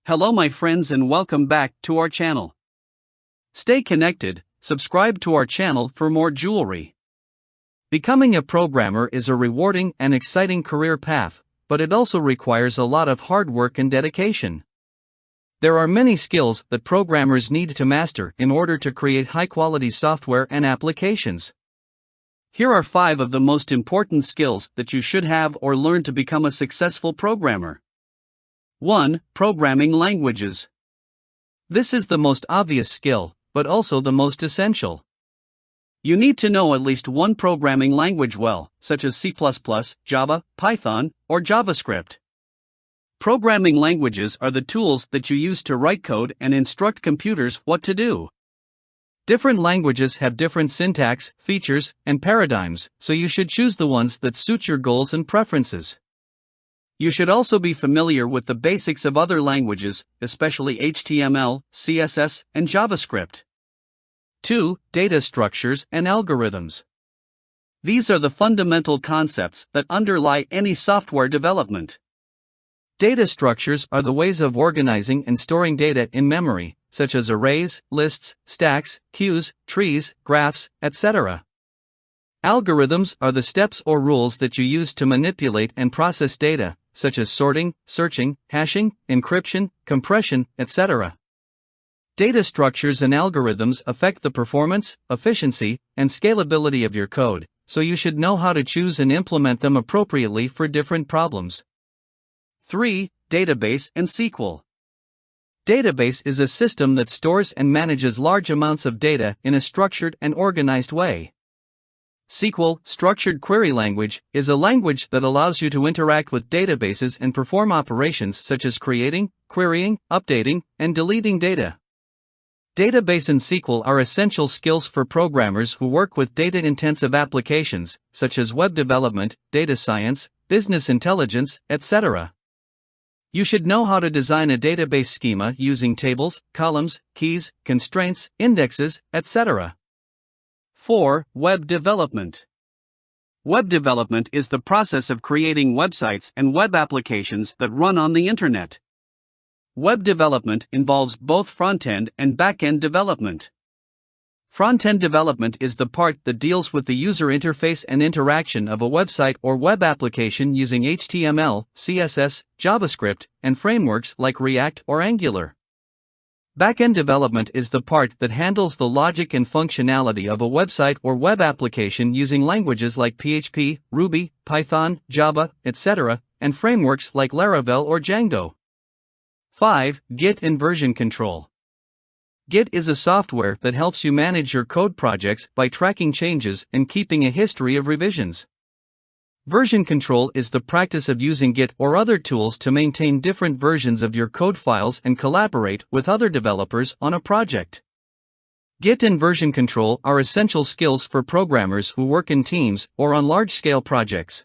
Hello my friends and welcome back to our channel. Stay connected, subscribe to our channel for more jewelry. Becoming a programmer is a rewarding and exciting career path, but it also requires a lot of hard work and dedication. There are many skills that programmers need to master in order to create high-quality software and applications. Here are 5 of the most important skills that you should have or learn to become a successful programmer. 1. Programming languages. This is the most obvious skill, but also the most essential. You need to know at least one programming language well, such as C++, Java, Python, or JavaScript. Programming languages are the tools that you use to write code and instruct computers what to do. Different languages have different syntax, features, and paradigms, so you should choose the ones that suit your goals and preferences. You should also be familiar with the basics of other languages, especially HTML, CSS, and JavaScript. 2. Data structures and algorithms. These are the fundamental concepts that underlie any software development. Data structures are the ways of organizing and storing data in memory, such as arrays, lists, stacks, queues, trees, graphs, etc. Algorithms are the steps or rules that you use to manipulate and process data, such as sorting, searching, hashing, encryption, compression, etc. Data structures and algorithms affect the performance, efficiency, and scalability of your code, so you should know how to choose and implement them appropriately for different problems. 3. Database and SQL. Database is a system that stores and manages large amounts of data in a structured and organized way. SQL, Structured Query Language, is a language that allows you to interact with databases and perform operations such as creating, querying, updating, and deleting data. Database and SQL are essential skills for programmers who work with data-intensive applications, such as web development, data science, business intelligence, etc. You should know how to design a database schema using tables, columns, keys, constraints, indexes, etc. 4. Web development. Web development is the process of creating websites and web applications that run on the internet. Web development involves both front-end and back-end development. Front-end development is the part that deals with the user interface and interaction of a website or web application using HTML, CSS, JavaScript, and frameworks like React or Angular. Back-end development is the part that handles the logic and functionality of a website or web application using languages like PHP, Ruby, Python, Java, etc., and frameworks like Laravel or Django. 5. Git and version control. Git is a software that helps you manage your code projects by tracking changes and keeping a history of revisions. Version control is the practice of using Git or other tools to maintain different versions of your code files and collaborate with other developers on a project. Git and version control are essential skills for programmers who work in teams or on large-scale projects.